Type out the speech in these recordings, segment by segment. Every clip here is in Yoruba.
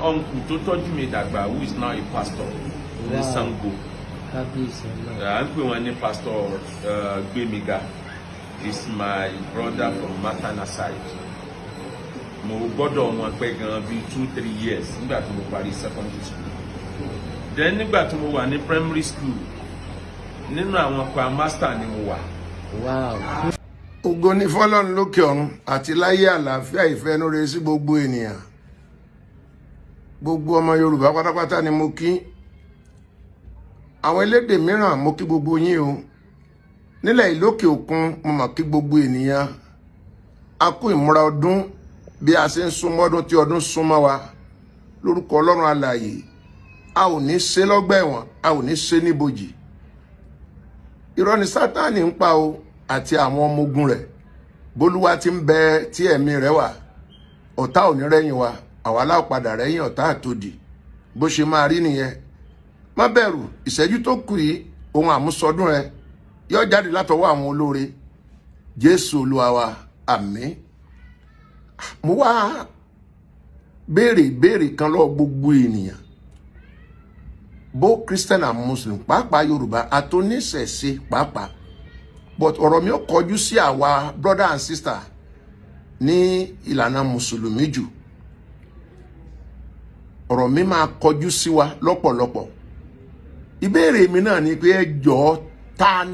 uncle tó tọ́jú mi dàgbà who is now a pastor ní Sango. À ń pè wọ́n ní pastor Gbémiga. Is my brother from maternal side. Mo gbọ́dọ̀ wọn pẹ́ gan bí 2-3 years nígbà tí mo parí secondary school. Then nígbà tí mo wà ní primary school, nínú àwọn kwa master ni mo wà. Wow. Ògo ni fọ́lọ́run lókè ọ̀run àti láyé àlàáfíà ìfẹ́núre sí gbogbo ènìyàn. Gbogbo ọmọ Yorùbá pátápátá ni mo kí. Àwọn elédè mìíràn mo kí gbogbo yín o. Nílẹ̀ ìlókè òkun mo mọ̀ kí gbogbo ènìyàn. A kú ìmúra ọdún bí a ṣe ń súnmọ́ ọdún tí ọdún súnmọ́ wa. Lórúkọ Ọlọ́run alààyè. A ò ní ṣe lọ́gbà ẹ̀wọ̀n, a ò ní ṣe níbojì. Irọ́ ni Sátánì ń pa o àti àwọn ọmọ ogun rẹ̀. Bólúwa ti ń bẹ tí ẹ̀mí rẹ̀ wà. Ọ̀tá ò ní rẹ́yìn wa, àwa la padà rẹ́yìn ọ̀tá àtòdì. Bó ṣe máa rí nìyẹn. Má bẹ̀rù, ìṣẹ́jú tó kù yìí, ohun àmúsọdún rẹ̀ yóò jáde látọwọ́ àwọn olóore. Jésù Olúwa wa, àmín. Mo wá béèrè kan lọ́wọ́ gbogbo ènìyàn. Both Christian and Muslim, pàápàá Yorùbá àtòníṣẹ̀ṣe pàápàá. But ọ̀rọ̀ mi ó kọjú sí àwa brother and sister ní ìlànà Mùsùlùmí jù. Ọ̀rọ̀ mi máa kọjú sí wa lọ́pọ̀lọpọ̀. Ìbéèrè mi náà ni pé ẹ jọ̀ọ́ ta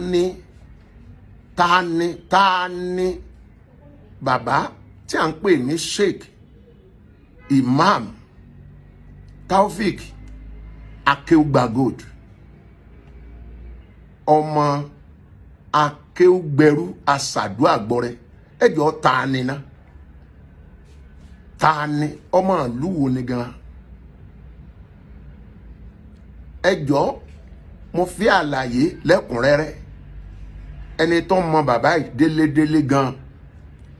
ni bàbá tí à ń pè ní Sheikh Imam Taofeek Akeugbagold, ọmọ Akeugberu Asàdúà Gbọrẹ. Ẹ jọ̀ọ́ ta ni ná? Ta ni? Ọmọ ìlú wo ni gan? Ẹ jọ̀ọ́ mo fi àlàyé lẹ́kùnrẹ́rẹ́. Ẹni tó mọ bàbá yìí délédélé gan,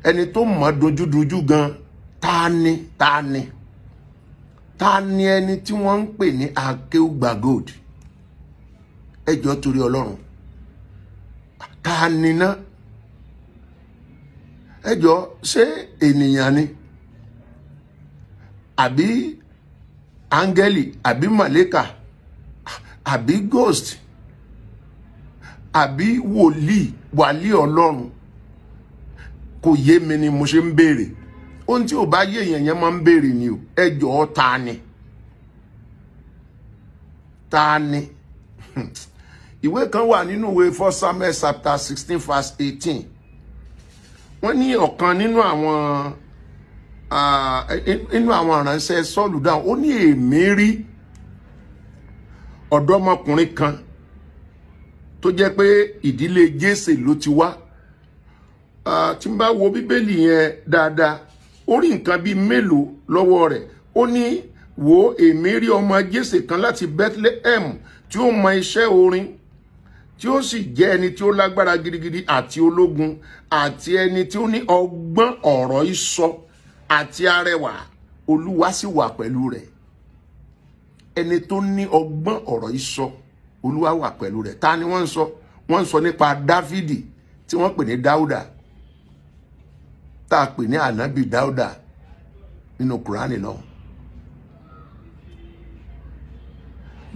ẹni tó mọ dojúdojú gan, ta ni ẹni tí wọ́n ń pè ní Akeugbagold? Ẹ jọ̀ọ́ torí Ọlọ́run, ta ni ná? Ẹ jọ̀ọ́ ṣé ènìyàn ni àbí áńgẹ́lì àbí màlẹ́kà àbí ghost àbí wòlíì Ọlọ́run? Kò yé mi ni mo ṣe ń béèrè. Ohun tí ò bá yé èèyàn yẹn máa ń béèrè ni o. Ẹ jọ̀ọ́ ta ni? Ìwé kan wà nínú ìwé 1 Samuel chapter 16 verse 18. Wọ́n ní ọ̀kan nínú àwọn ìránṣẹ́ Sọ́ọ̀lù dáhùn. Ó ní èmi rí ọ̀dọ́mọkùnrin kan tó jẹ́ pé ìdílé Jésè ló ti wá. Tí n bá wo Bíbélì yẹn dáadáa, ó rí nǹkan bíi mélòó lọ́wọ́ rẹ̀. Ó ní wo èmi rí ọmọ Jésè kan láti Bethlehem tí ó mọ iṣẹ́ orin, tí ó sì jẹ́ ẹni tí ó lágbára gidigidi àti ológun, àti ẹni tí ó ní ọgbọ́n ọ̀rọ̀ ìsọ àti arẹwà. Olúwa sì wà pẹ̀lú rẹ̀. Ẹni tó ní ọgbọ́n ọ̀rọ̀ ìsọ, Olúwa wà pẹ̀lú rẹ̀. Ta ni wọ́n ń sọ? Wọ́n ń sọ nípa Dáfídì tí wọ́n pè ní Dáúdà, tá a pè ní ànábì Dáúdà nínú Kùránì náà.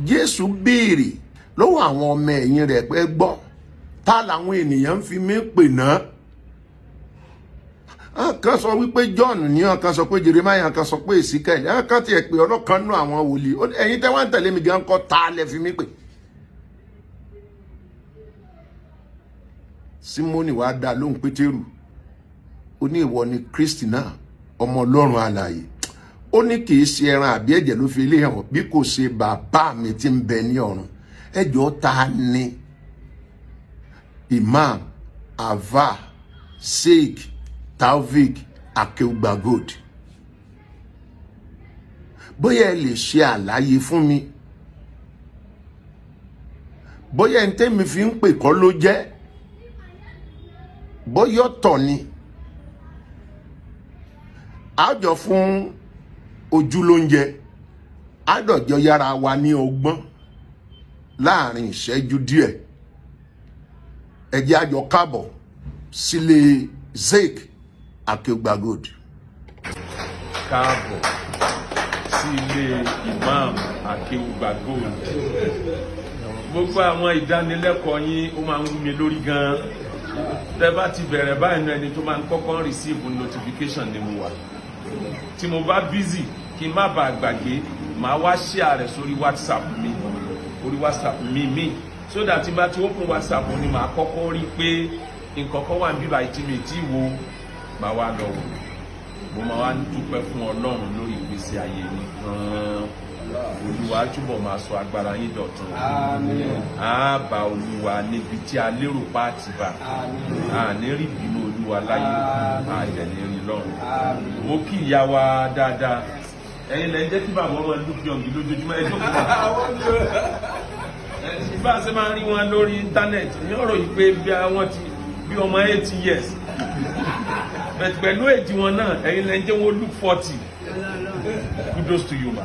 Jésù béèrè lọ́wọ́ àwọn ọmọ ẹ̀yìn rẹ̀ pé gbọ́, ta làwọn ènìyàn ń fi mí pè náà? Kan sọ wípé John ni, kan sọ pé Jeremiah, kan sọ pé Ezekiel, kan tiẹ̀ pé ọlọ́kan nú àwọn wòlíì. Ẹ̀yin tẹ́ wá ń tẹ̀lé mi gan kọ́, ta lẹ fi mí pè? Símónì wá dá lóhùn Pétérù. Ó ní ìwọ ni Kristi náà, ọmọ Ọlọ́run alààyè. Ó ní kì í ṣe ẹran àbí ẹ̀jẹ̀ ló fi ilé hàn bí kò ṣe bàbá mi tí ń bẹ ní ọ̀run. Ẹ jọ̀ọ́ ta ni Imam Ava Sheikh Taofeek Akeugbagold? Bóyá ẹ lè ṣe àlàyé fún mi. Bóyá ẹni tẹ́mi fi ń pè kọ́ ló jẹ́. Bóyá ọ̀tọ̀ ni. Àjọ fún ojú lóúnjẹ, àdọ̀jọ yára wa ní ọgbọ́n láàrin ìṣẹ́jú díẹ̀. Ẹ jẹ́ àjọ káàbọ̀ sílé Sheikh Akeugbagold. Káàbọ̀ sí ilé Imam Akeugba Gold. Gbogbo àwọn ìdánilẹ́kọ̀ọ́ yín ó máa ń wú mi lórí gan-an. Tẹ́ bá ti bẹ̀rẹ̀ báyìí ẹni tó máa ń kọ́kọ́ receive notification ni mo wà. Tí mo bá busy kí n má bàa gbàgbé màá wá share rẹ̀ sórí WhatsApp mi so that tí bá ti open WhatsApp ni màá kọ́kọ́ rí pé nǹkan kan wà níbí báyìí tí mi ti wo màá wá lọ wò. Mo máa wá dúpẹ́ fún Ọlọ́run lórí ìgbésí ayé mi gan-an. Olúwa túbọ̀ máa sọ agbára yín dọ̀tun. Á bá Olúwa níbi tí a lérò pa àti bá. A ní rí ìbínú Olúwa láyé, a ìdẹ̀ ní rí lọ́run. Mo kí ìyá wa dáadáa. Ẹ̀yin lẹ jẹ́ kí bàbá ọmọ look young lójoojúmọ́ ẹjọ́ kò wá. Bá a ṣe máa ń rí wọn lórí íńtánẹ́ẹ̀tì ní ọ̀rọ̀ yìí pé bí ọmọ 80 years. But pẹ̀lú èjì wọn náà ẹ̀yin lẹ jẹ́ wọn look 40. Kudos to you ma.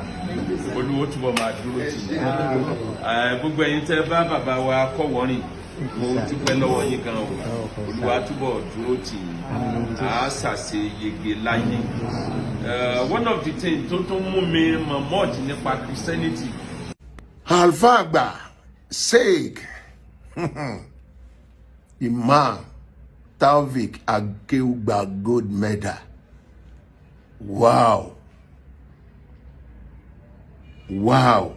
Olúwo túbọ̀ máa dúró tì í. Gbogbo ẹ̀yin tẹ́ bá bàbá wa Kọ́wọ́rìn mo dúpẹ́ lọ́wọ́ yín gan o. Olúwa túbọ̀ dúró tì í. A ṣàṣe yege láyé. One of the things tó mú mi mọ̀ mọ́ọ̀jì nípa Christianity. Alfa àgbà Sheikh Imam Taofeek Akeugba Gold Medal. Wow. Wow.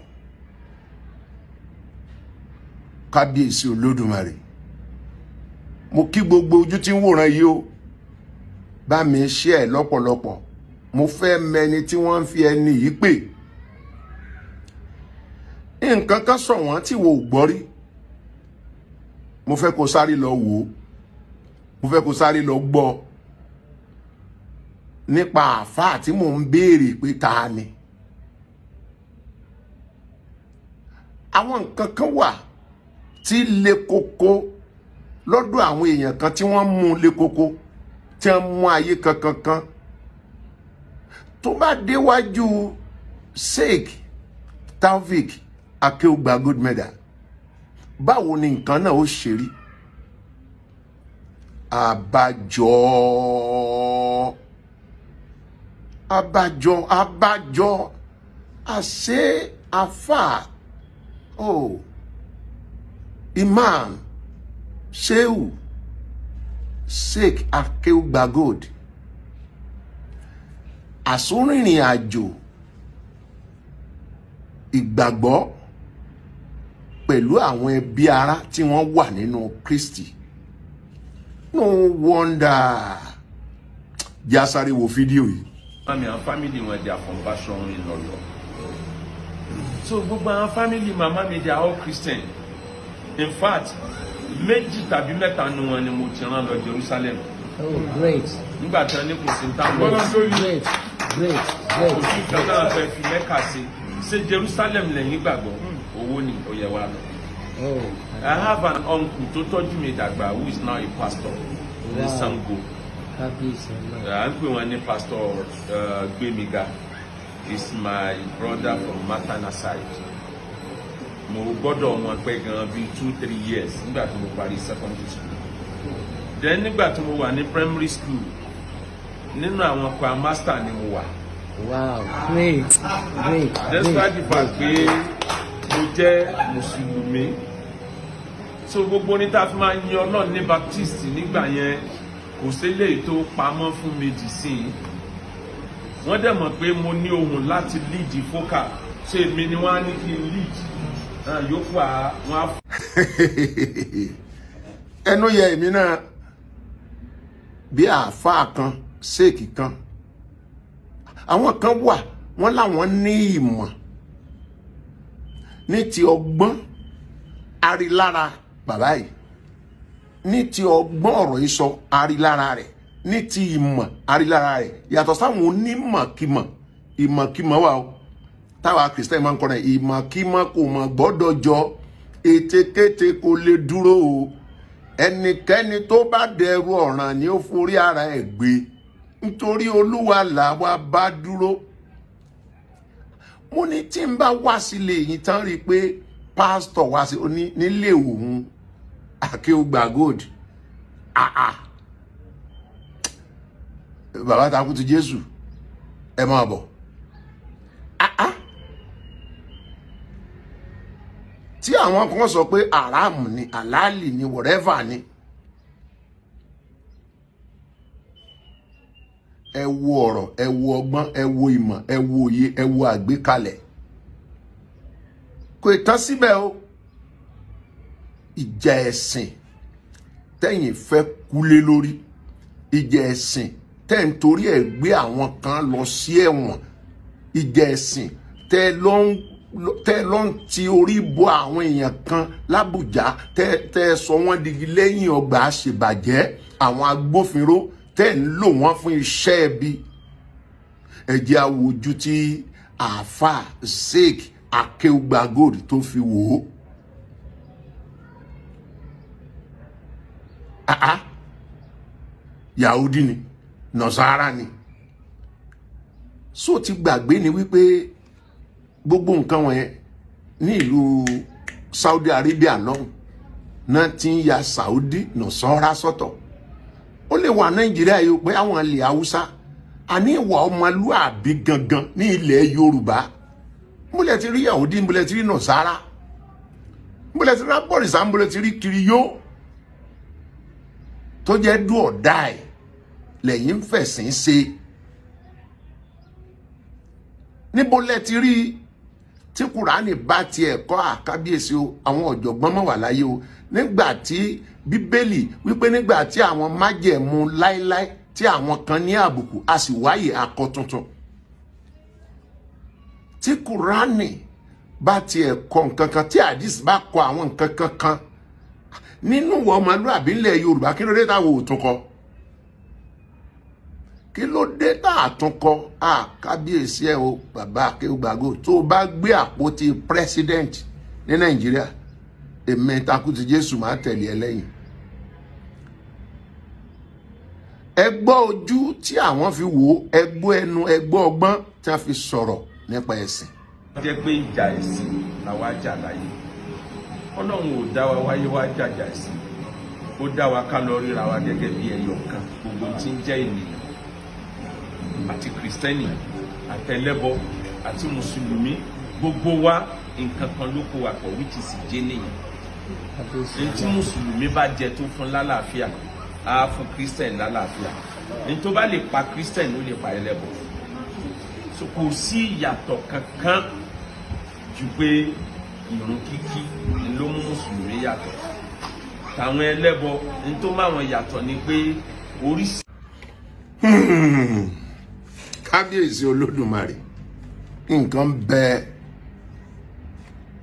Kábíyèsí Olódùmarè. Mo kí gbogbo ojú tí ń wòran yìí o. Bá mi share lọ́pọ̀lọpọ̀. Mo fẹ́ mẹni tí wọ́n ń fi ẹni yìí pè. Nǹkan kan sọ wọ́n tí wo gbọ́ rí. Mo fẹ́ kó sáré lọ wò. Mo fẹ́ kó sáré lọ gbọ́. Nípa àfáà tí mò ń béèrè pé ta ni. Àwọn nǹkan kan wà tí le koko lọ́dọ̀ àwọn èèyàn kan tí wọ́n mú le koko tí wọ́n mú ayé kankan tó bá déwájú Sheikh Taofeek Akeugba Gold Medal báwo ni nǹkan náà ó ṣe rí. Àbájọ àṣẹ àfáà Imam Sheikh Akeugba Gold àsúnrìnrìn àjò ìgbàgbọ́ pẹ̀lú àwọn ẹbí ará tí wọ́n wà nínú Kristi. No wonder. Jásáré wo fídíò yìí. Mami and family wọn they are from Bashan in London. So gbogbo àwọn family mama mi they are all Christian. In fact, méjì tàbí mẹ́ta nu wọn ni mo ti rán lọ Jerusalem. Oh, great. Nígbà tí wọ́n ní kò sí ní táwọn. Great. Kò sí nǹkan náà fẹ́ fi Mẹ́kà ṣe Jerusalem lẹ́yìn gbàgbọ́. Owó ni ó yẹ wá lọ. I have an uncle tó tọ́jú mi dàgbà who is now a pastor in Sango. À ń pè wọ́n ní Pastor Gbémiga. Is my brother from maternal side. Mo gbọ́dọ̀ wọn pẹ́ gan bí 2-3 years nígbà tí mo parí secondary school. Then nígbà tí mo wà ní primary school nínú àwọn kwa master ni mo wà. Wow, great. Despite the fact pé mo jẹ́ Mùsùlùmí. So gbogbo ní tá fi máa yin Ọlọ́run ní Baptist nígbà yẹn kò sí eléyìí tó pamọ́ fún méjì sí i. Wọ́n dẹ̀ mọ̀ pé mo ní ohun láti lead vocal so èmi ni wọ́n á ní kí n lead yòókù àwọn á. Ẹnu yẹ èmi náà bí àáfàá kan Sheikh kan àwọn kan wà wọ́n láwọn ní ìmọ̀ ní ti ọgbọ́n arilára bàbá yìí ní ti ọgbọ́n ọ̀rọ̀ yìí sọ arilára rẹ̀ ní ti ìmọ̀ arilára rẹ̀ yàtọ̀ sáwọn onímọ̀kímọ̀ ìmọ̀kímọ̀ wà ó táwa Kristẹni máa ń kọrin ìmọ̀kímọ̀ kò mọ̀ gbọ́dọ̀ jọ ètekéte kò lè dúró o ẹnikẹ́ni tó bá dẹrù ọ̀ràn ni ó forí ara ẹ̀ gbé nítorí Olúwa làwa bá dúró. Mo ní tí n bá wá sílé yìí tán rí i pé pásítọ̀ wá sí nílé òun Akeugba Gold bàbá takú ti Jésù ẹ máa bọ̀ tí àwọn kan sọ pé haram ni halali ni whatever ni. Ẹ wo ọ̀rọ̀, ẹ wo ọgbọ́n, ẹ wo ìmọ̀, ẹ wo òye, ẹ wo àgbékalẹ̀. Kò tán síbẹ̀ o. Ìjà ẹ̀sìn tẹ́yìn fẹ́ kúlé lórí. Ìjà ẹ̀sìn tẹ́ ń torí ẹ̀ gbé àwọn kan lọ sí ẹ̀wọ̀n. Ìjà ẹ̀sìn tẹ́ lọ ń ti orí bọ àwọn èèyàn kan l'Ábùjá tẹ́ sọ wọ́n digi lẹ́yìn ọgbà àṣebàjẹ́ àwọn agbófinró tẹ́ ń lò wọ́n fún iṣẹ́ ẹbí. Ẹ jẹ́ àwòjú tí àáfàá Sheikh Akeugba Gold tó fi wò ó. Yahudi ni, Nasara ni. So ti gbàgbé ni wípé gbogbo nǹkan wọ̀nyẹn ní ìlú Saudi Arabia lọ́hùn náà ti ń ya Saudi Nasara sọ́tọ̀. Ó lè wà Nàìjíríà yìí pé àwọn ilẹ̀ Haúsá a ní ìwà ọmọlúàbí gangan ní ilẹ̀ Yorùbá. Múlẹ̀ ti rí Yahudi, múlẹ̀ ti rí Nasara, múlẹ̀ ti rí abọ́rìṣà, múlẹ̀ ti rí kiriyó tó jẹ́ do or die lẹ́yìn fẹ̀sìn ṣe. Níbo lẹ ti rí tí Kùránì bá ti ẹ̀kọ́ àkábíyèsí o, àwọn ọ̀jọ̀gbọ́n mọ̀ wà láyé o, nígbà tí Bíbélì wípé nígbà tí àwọn májẹ̀mú láíláí tí àwọn kan ní àbùkù a sì wáyé akọ tuntun. Tí Kùránì bá ti ẹ̀kọ́ nǹkan kan, tí àdìs bá kọ àwọn nǹkan kankan nínú wọ ọmọlúàbí ńlẹ̀ Yorùbá, kí ló dé táwọn ò tún kọ? Kí ló dé tá a tún kọ? Kábíyèsí ẹ o bàbá Akeugba Gold, tó bá gbé àpótí president ní Nàìjíríà, èmi takú ti Jésù máa tẹ̀lé ẹ lẹ́yìn. Ẹ gbọ́ ojú tí àwọn fi wò, ẹ gbọ́ ẹnu, ẹ gbọ́ ọgbọ́n tí a fi sọ̀rọ̀ nípa ẹ̀sìn. Jẹ́ pé ìjà ẹ̀sìn làwa jà láyé. Ọlọ́run ò dá wa wáyé wá jàjà ẹ̀sìn. Ó dá wa ká lọ ríra wa gẹ́gẹ́ bí ẹyọ kan, gbogbo tí ń jẹ́ ènìyàn. Àti Kristẹni, àtẹlẹ́bọ, àti Mùsùlùmí, gbogbo wa nǹkan kan ló kó wa pọ̀, which is ìjẹ́nìyàn. Ní tí Mùsùlùmí bá jẹ tó fún lálàáfíà, á fún Kristẹni lálàáfíà. Ní tó bá lè pa Kristẹni, ó lè pa ẹlẹ́bọ. So kò sí ìyàtọ̀ kankan ju pé ìrun kíkí ló mú Mùsùlùmí yàtọ̀. Tàwọn ẹlẹ́bọ ní tó máwọn yàtọ̀ ni pé oríṣi. Kábíyèsí Olódùmarè, nǹkan bẹ́ẹ̀.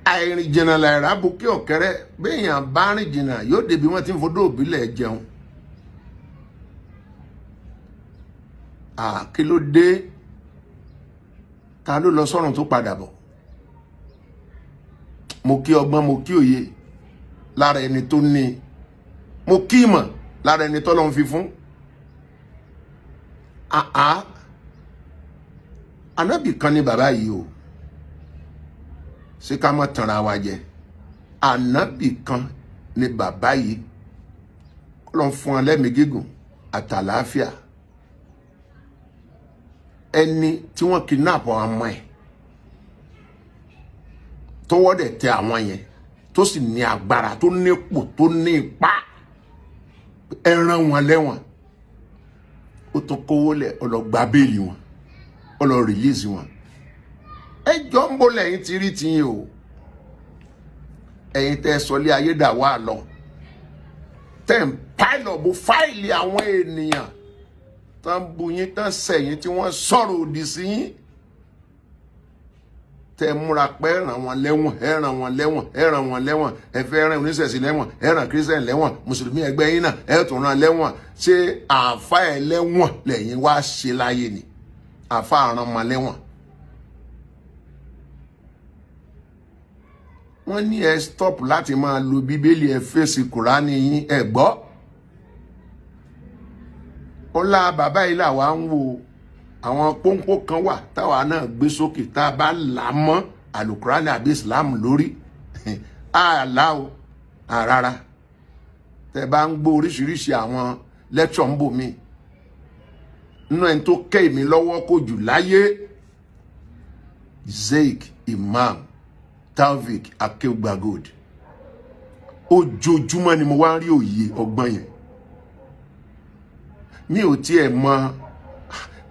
Àìrìn jìnnà láìra bukí ọ̀kẹ́rẹ́, béèyàn bá rìn jìnnà yóò débi wọ́n ti ń fodó òbílẹ̀ jẹun. Kí ló dé? Ta ló lọ sọ́run tó padà bọ̀? Mo kí ọgbọ́n, mo kí òye lára ẹni tó ní, mo kí ìmọ̀ lára ẹni tọ́lọ́run fi fún. Ànábì kan ní bàbá yìí o, ṣé ká má tanra wa jẹ. Ànábì kan ní bàbá yìí, Ọlọ́run fún wọn lẹ́mìí gígùn àtàlàáfíà. Ẹni tí wọ́n kidnap àwọn ọmọ ẹ̀ tó wọ́dẹ̀ tẹ àwọn yẹn, tó sì ní agbára, tó ní ipò, tó ní ipá, ẹ rán wọn lẹ́wọ̀n. Ó tún kówó lẹ̀, ó lọ gba béèlì wọn, ó lọ release wọn. Ẹjọ́ ń bọ̀ lẹ́yìn tí rí tiyín o. Ẹ̀yin tẹ́ sọlé ayédàwà lọ, tẹ́ ń pile up fáìlì àwọn ènìyàn tán bu yín, tán sẹ̀yìn, tí wọ́n sọ̀rọ̀ òdì sí yín. Tẹ́ múra pé ẹ rán wọn lẹ́wọ̀n, ẹ rán wọn lẹ́wọ̀n, ẹ rán wọn lẹ́wọ̀n, ẹ fẹ́ rán oníṣẹ̀ṣe lẹ́wọ̀n, ẹ rán Christian lẹ́wọ̀n, Mùsùlùmí ẹgbẹ́ yín náà ẹ tún rán lẹ́wọ̀n. Ṣé àáfàá ẹ lẹ́wọ̀n lẹ́yìn wá ṣe láyé ni? Àáfàá rán wọn lẹ́wọ̀n. Wọ́n ní ẹ stop láti máa lo Bíbélì, ẹ fèsì Kùránì yín, ẹ gbọ́. Ọlá bàbá yìí làwa ń wo. Àwọn pọ́npọ́ kan wà táwa náà gbé sókè, tá a bá là mọ́ àlùkùránì àbí Islam lórí. Àlá o, rárá. Tẹ́ bá ń gbọ́ oríṣiríṣi àwọn lecture ń bò mí. Nínú ẹni tó kẹ́ mi lọ́wọ́ kò jù láyé, Sheikh Imam Taofik Akeugba Gold ojoojúmọ́ ni mo wá rí òye ọgbọ́n yẹn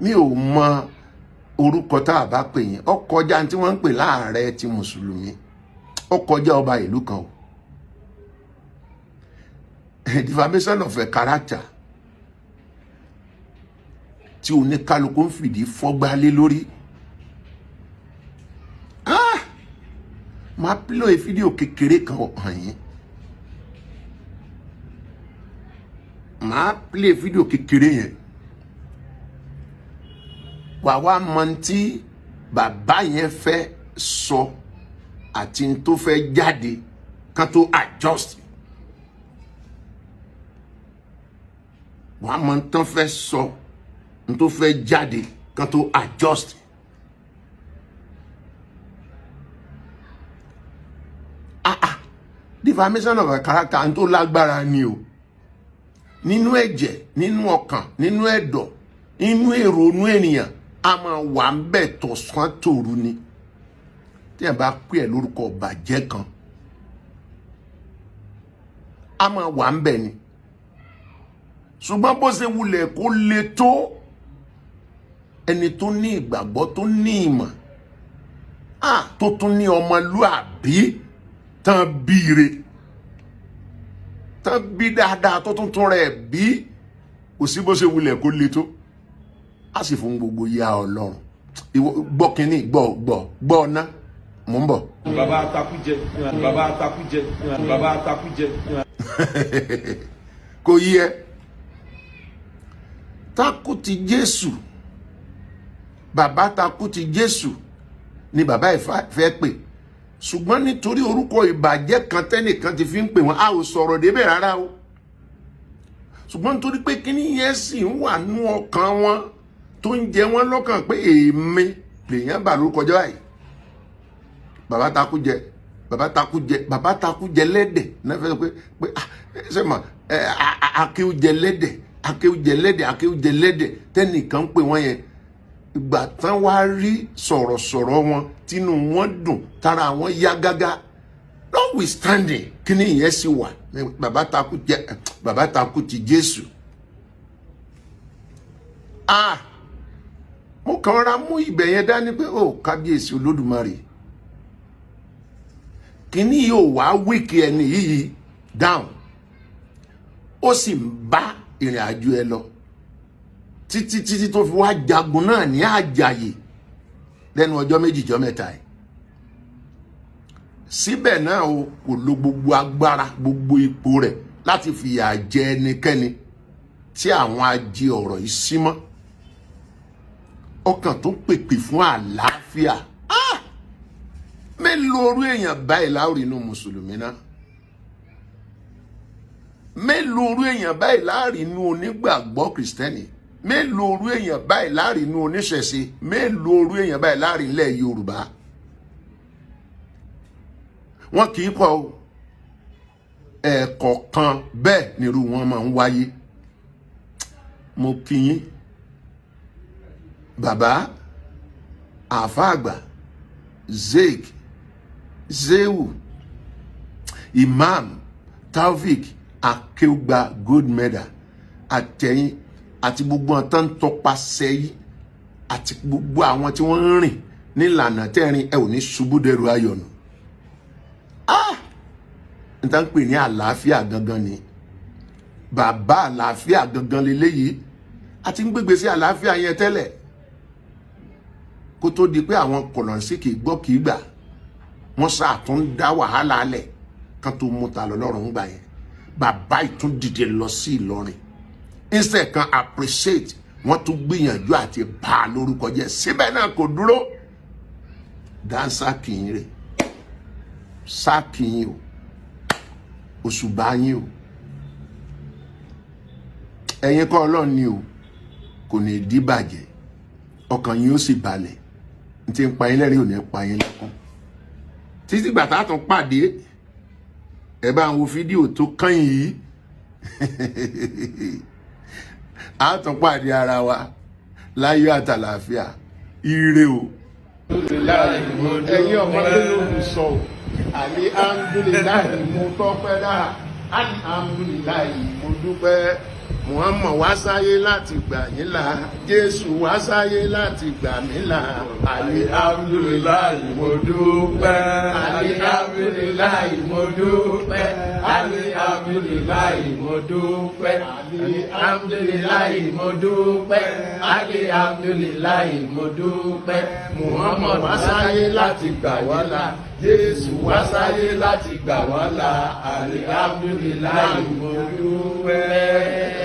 mi ò mọ orúkọ tá a bá pè yẹn ó kọjá tí wọ́n ń pè láàrẹ ti mùsùlùmí ó kọjá ọba ìlú kan o defamation of a character tí oníkálukú ń fìdí fọ́gbá lé lórí máa play fídíò kékeré kan hàn yín máa play fídíò kékeré yẹn wà wá mọ tí bàbá yẹn fẹ́ sọ àti n tó fẹ́ jáde kan tó adjust wà mọ tán fẹ́ sọ n tó fẹ́ jáde kan tó adjust defamation of a character n tó lágbára ni o nínú ẹ̀jẹ̀ nínú ọkàn nínú ẹ̀dọ̀ nínú èrò inú ènìyàn a máa wà ń bẹ̀ tọ̀sán tòru ni tí ẹ bá pè ẹ́ lórúkọ bàjẹ́ kan a máa wà ń bẹ̀ ni ṣùgbọ́n bó ṣe wulẹ̀ kó le tó ẹni tó ní ìgbàgbọ́ tó ní ìmọ̀ tó tún ní ọmọlúàbí tán bíire tán bí dáadáa tó tún tún rẹ̀ bí kò sí bó ṣe wulẹ̀ kó le tó a sì fún gbogbo ya Ọlọ́run ìwọ gbọ́ kínní gbọ́ ọ̀nà mò ń bọ̀. bàbá atakújẹ bàbá atakújẹ bàbá atakújẹ. kò yí ẹ takú ti Jésù bàbá takú ti Jésù ni bàbá ìfẹ́ pè ṣùgbọ́n nítorí orúkọ ìbàjẹ́ kan tẹ́nìkan ti fi ń pè wọ́n a ò sọ̀rọ̀ débẹ̀ rárá o ṣùgbọ́n nítorí pé kíní yẹn sì ń wà nú ọkàn wọn tó ń jẹ wọ́n lọ́kàn pé èmi lèèyàn bà lórúkọ jẹ́ báyìí bàbá takú jẹ lẹ́dẹ̀ náà fẹ́ sọ pé ṣe mà akéwújẹ lẹ́dẹ̀ tẹ́nìkan ń pè wọ́n yẹn ìgbà tán wá rí sọ̀rọ̀sọ̀rọ̀ wọn tínú wọn dùn tára wọn yá gágá notwithstanding kíní yẹn sì wà bàbá takú ti Jésù mo kàn ra mú ibẹ̀ yẹn dání pé kábíyèsí Olódùmarè kíní yóò wá wíkì ẹni yìí down ó sì ń bá ìrìn àjò ẹ lọ títí tó fi wá jagun náà ní àjàyè lẹ́nu ọjọ́ méjìjọ́ mẹ́ta ẹ̀ síbẹ̀ náà o kò lo gbogbo agbára gbogbo ipò rẹ̀ láti fìyà jẹ ẹnikẹ́ni tí àwọn ajé ọ̀rọ̀ yìí símọ́ ọkàn tó pèpè fún àlàáfíà mélòó orú èèyàn báyìí láòrì inú mùsùlùmí náà mélòó orú èèyàn báyìí láàrin inú onígbàgbọ́ kìrìsìtẹ́nì mélòó orú èèyàn báyìí láàrin inú oníṣẹ̀ṣe mélòó orú èèyàn báyìí láàrin ilẹ̀ Yorùbá wọn kì í kọ́ ẹ̀ẹ̀kọ̀ọ̀kan bẹ́ẹ̀ nírú wọn máa ń wáyé mo kí yín bàbá àáfàá àgbà Zewu Imam Taofik Akeugba Gold Medal àtẹ̀yìn àti gbogbo àwọn tó ń tọpasẹ̀ yìí àti gbogbo àwọn tí wọ́n ń rìn nílànà tẹ́rin ẹ ò ní ṣubú dẹrù ayọ̀nù n ta ń pè ní àlàáfíà gangan ni bàbá àlàáfíà gangan leléyìí àti ń gbégbé sí àlàáfíà yẹn tẹ́lẹ̀ kó tó di pé àwọn kọ̀lọ̀nsí kì í gbọ́ kì í gbà wọ́n sáà tún dá wàhálà alẹ̀ kan tó mú ta lọ́rùn gbà yẹn bàbá ìtún dìde lọ sí Ìlọrin instead kan appreciate wọ́n tún gbìyànjú àti bà á lórúkọ jẹ́ síbẹ̀ náà kò dúró dáńsá kìín rè sá kìín o òṣùbà yín o ẹ̀yin kọ́ Ọlọ́run ni o kò ní dìbàjẹ́ ọkàn yín ó sì balẹ̀ n ti ń pa yín lẹ́rìn ò ní pa yín lẹ́kún títí gbà tá a tún pàdé ẹ bá ń wo fídíò tó kàn yìí a tún pàdé ara wa láyọ̀ àtàlàáfíà ire o ẹ̀yin ọmọdé ló ń sọ alihamdulilayi mo tọ́pẹ́ dá alihamdulilayi mo dúpẹ́ Muhammad wá sáyé láti gbà yín là Jésù wá sáyé láti gbà mí là alihamdulilayi mo dúpẹ́ alihamdulilayi mo dúpẹ́ alihamdulilayi mo dúpẹ́ alihamdulilayi mo dúpẹ́ alihamdulilayi mo dúpẹ́ Muhammad wá sáyé láti gbà wá là Jésù wá sáyé láti gbà wá là alihamdulilayi mo dúpẹ́.